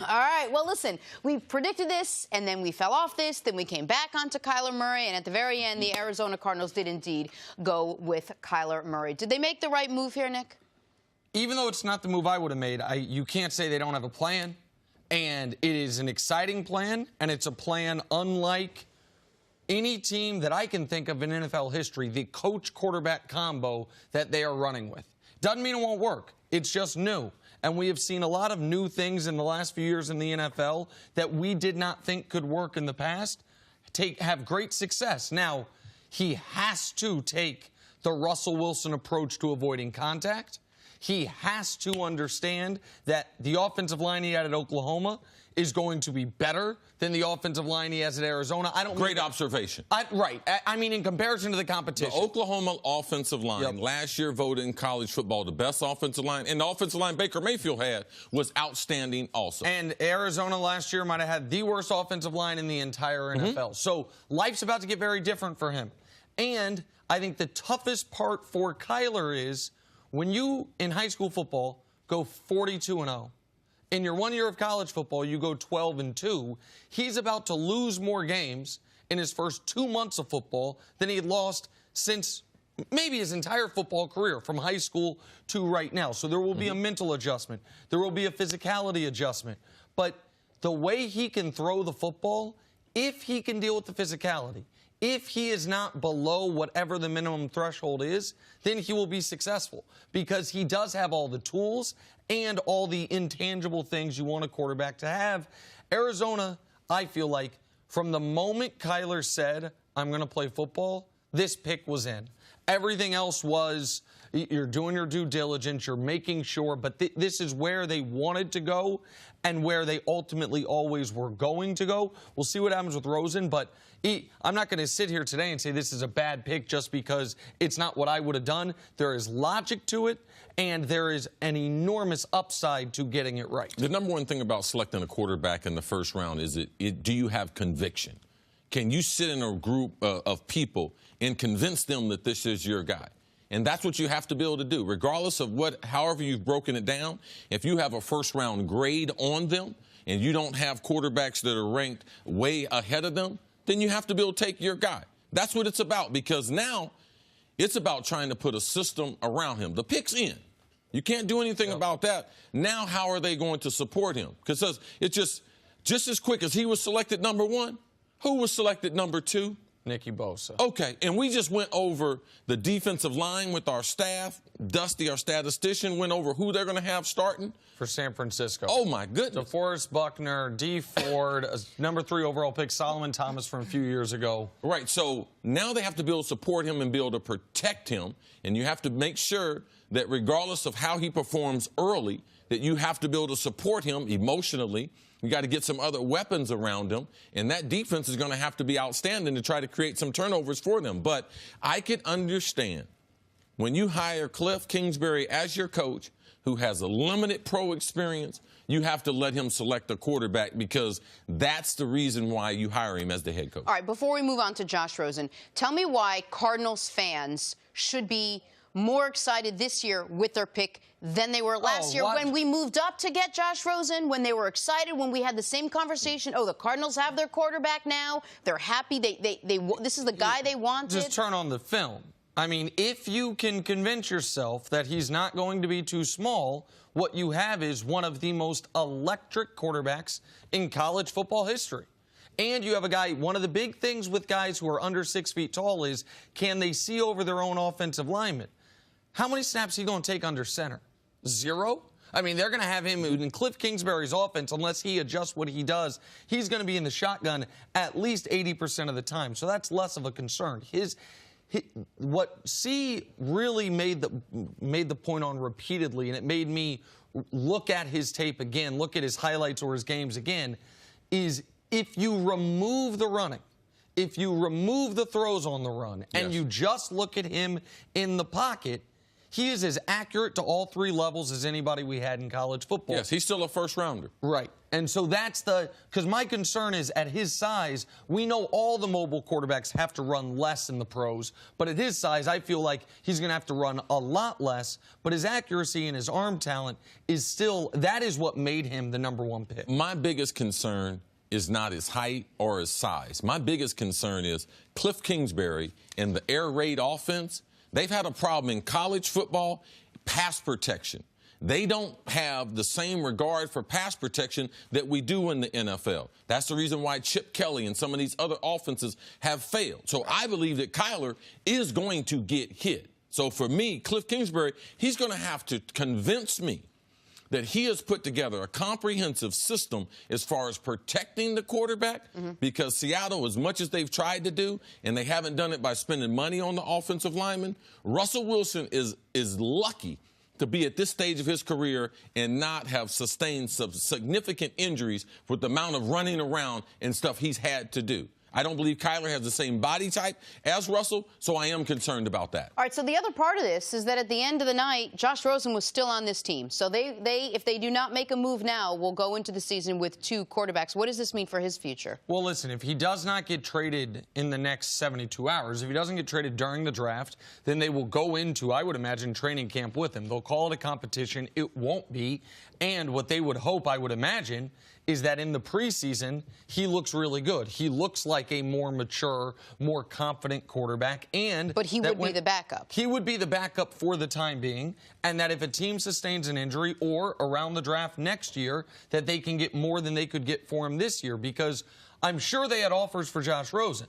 All right. Well, listen, we predicted this, and then we fell off this. Then we came back onto Kyler Murray, and at the very end, the Arizona Cardinals did indeed go with Kyler Murray. Did they make the right move here, Nick? Even though it's not the move I would have made, you can't say they don't have a plan. And it is an exciting plan, and it's a plan unlike any team that I can think of in NFL history, the coach-quarterback combo that they are running with. Doesn't mean it won't work. It's just new. And we have seen a lot of new things in the last few years in the NFL that we did not think could work in the past, have great success. Now, he has to take the Russell Wilson approach to avoiding contact. He has to understand that the offensive line he had at Oklahoma is going to be better than the offensive line he has at Arizona. Great observation. Right. I mean, in comparison to the competition. The Oklahoma offensive line last year voted in college football the best offensive line, and the offensive line Baker Mayfield had was outstanding also. And Arizona last year might have had the worst offensive line in the entire NFL. So life's about to get very different for him. And I think the toughest part for Kyler is when you, in high school football, go 42-0. In your 1 year of college football, you go 12-2. He's about to lose more games in his first 2 months of football than he had lost since maybe his entire football career, from high school to right now. So there will be a mental adjustment. There will be a physicality adjustment. But the way he can throw the football, if he can deal with the physicality, if he is not below whatever the minimum threshold is, then he will be successful because he does have all the tools and all the intangible things you want a quarterback to have. Arizona, I feel like, from the moment Kyler said, I'm going to play football, this pick was in. Everything else was, you're doing your due diligence, you're making sure, but this is where they wanted to go and where they ultimately always were going to go. We'll see what happens with Rosen, but I'm not going to sit here today and say this is a bad pick just because it's not what I would have done. There is logic to it, and there is an enormous upside to getting it right. The number one thing about selecting a quarterback in the first round is do you have conviction? Can you sit in a group of people and convince them that this is your guy? And that's what you have to be able to do, regardless of however you've broken it down. If you have a first-round grade on them and you don't have quarterbacks that are ranked way ahead of them, then you have to be able to take your guy. That's what it's about, because now it's about trying to put a system around him. The pick's in. You can't do anything about that. Now how are they going to support him? Because it's just as quick as he was selected number 1, who was selected number 2? Nicky Bosa. Okay, and we just went over the defensive line with our staff. Dusty, our statistician, went over who they're going to have starting. For San Francisco. Oh, my goodness. DeForest Buckner, D. Ford, number 3 overall pick, Solomon Thomas from a few years ago. Right, so now they have to be able to support him and be able to protect him, and you have to make sure that regardless of how he performs early, that you have to be able to support him emotionally. You got to get some other weapons around him, and that defense is going to have to be outstanding to try to create some turnovers for them. But I could understand when you hire Cliff Kingsbury as your coach, who has a limited pro experience, you have to let him select a quarterback because that's the reason why you hire him as the head coach. All right, before we move on to Josh Rosen, tell me why Cardinals fans should be more excited this year with their pick than they were last year when we moved up to get Josh Rosen, when they were excited, when we had the same conversation. Oh, the Cardinals have their quarterback now. They're happy. This is the guy they wanted. Just turn on the film. I mean, if you can convince yourself that he's not going to be too small, what you have is one of the most electric quarterbacks in college football history. And you have a guy, one of the big things with guys who are under 6 feet tall is, can they see over their own offensive lineman? How many snaps is he going to take under center? 0? I mean, they're going to have him in Cliff Kingsbury's offense, unless he adjusts what he does. He's going to be in the shotgun at least 80% of the time. So that's less of a concern. What C really made the point on repeatedly, and it made me look at his tape again, look at his highlights or his games again, is if you remove the running, if you remove the throws on the run, and you just look at him in the pocket, he is as accurate to all three levels as anybody we had in college football. Yes, he's still a first-rounder. Right. And so that's because my concern is at his size, we know all the mobile quarterbacks have to run less in the pros, but at his size, I feel like he's going to have to run a lot less, but his accuracy and his arm talent is still, that is what made him the #1 pick. My biggest concern is not his height or his size. My biggest concern is Cliff Kingsbury and the air raid offense. They've had a problem in college football, pass protection. They don't have the same regard for pass protection that we do in the NFL. That's the reason why Chip Kelly and some of these other offenses have failed. So I believe that Kyler is going to get hit. So for me, Cliff Kingsbury, he's going to have to convince me that he has put together a comprehensive system as far as protecting the quarterback, because Seattle, as much as they've tried to do, and they haven't done it by spending money on the offensive lineman, Russell Wilson is lucky to be at this stage of his career and not have sustained some significant injuries with the amount of running around and stuff he's had to do. I don't believe Kyler has the same body type as Russell, so I am concerned about that. All right, so the other part of this is that at the end of the night, Josh Rosen was still on this team. So if they do not make a move now, will go into the season with 2 quarterbacks. What does this mean for his future? Well, listen, if he does not get traded in the next 72 hours, if he doesn't get traded during the draft, then they will go into, I would imagine, training camp with him. They'll call it a competition. It won't be. And what they would hope, I would imagine, is that in the preseason, he looks really good. He looks like a more mature, more confident quarterback. But he would be the backup. He would be the backup for the time being, and that if a team sustains an injury or around the draft next year, that they can get more than they could get for him this year, because I'm sure they had offers for Josh Rosen,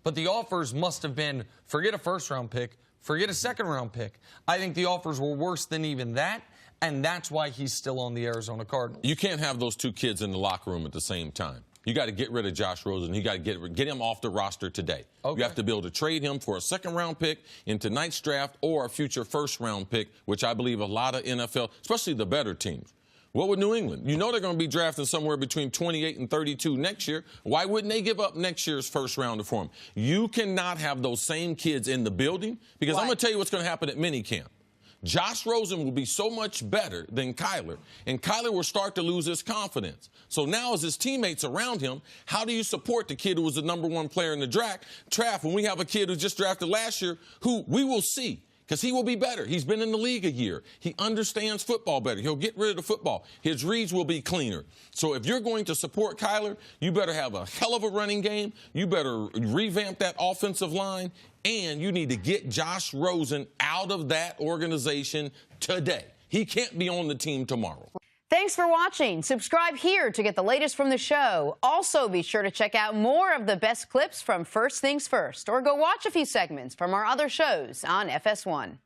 but the offers must have been, forget a first-round pick, forget a second-round pick. I think the offers were worse than even that. And that's why he's still on the Arizona Cardinals. You can't have those 2 kids in the locker room at the same time. You got to get rid of Josh Rosen. You got to get him off the roster today. Okay. You have to be able to trade him for a second-round pick in tonight's draft or a future first-round pick, which I believe a lot of NFL, especially the better teams. What would New England? You know they're going to be drafting somewhere between 28 and 32 next year. Why wouldn't they give up next year's first-rounder for him? You cannot have those same kids in the building, because I'm going to tell you what's going to happen at minicamp. Josh Rosen will be so much better than Kyler, and Kyler will start to lose his confidence. So now as his teammates around him, how do you support the kid who was the #1 player in the draft when we have a kid who just drafted last year who we will see? Because he will be better. He's been in the league a year. He understands football better. He'll get rid of the football. His reads will be cleaner. So if you're going to support Kyler, you better have a hell of a running game. You better revamp that offensive line. And you need to get Josh Rosen out of that organization today. He can't be on the team tomorrow. Thanks for watching. Subscribe here to get the latest from the show. Also, be sure to check out more of the best clips from First Things First, or go watch a few segments from our other shows on FS1.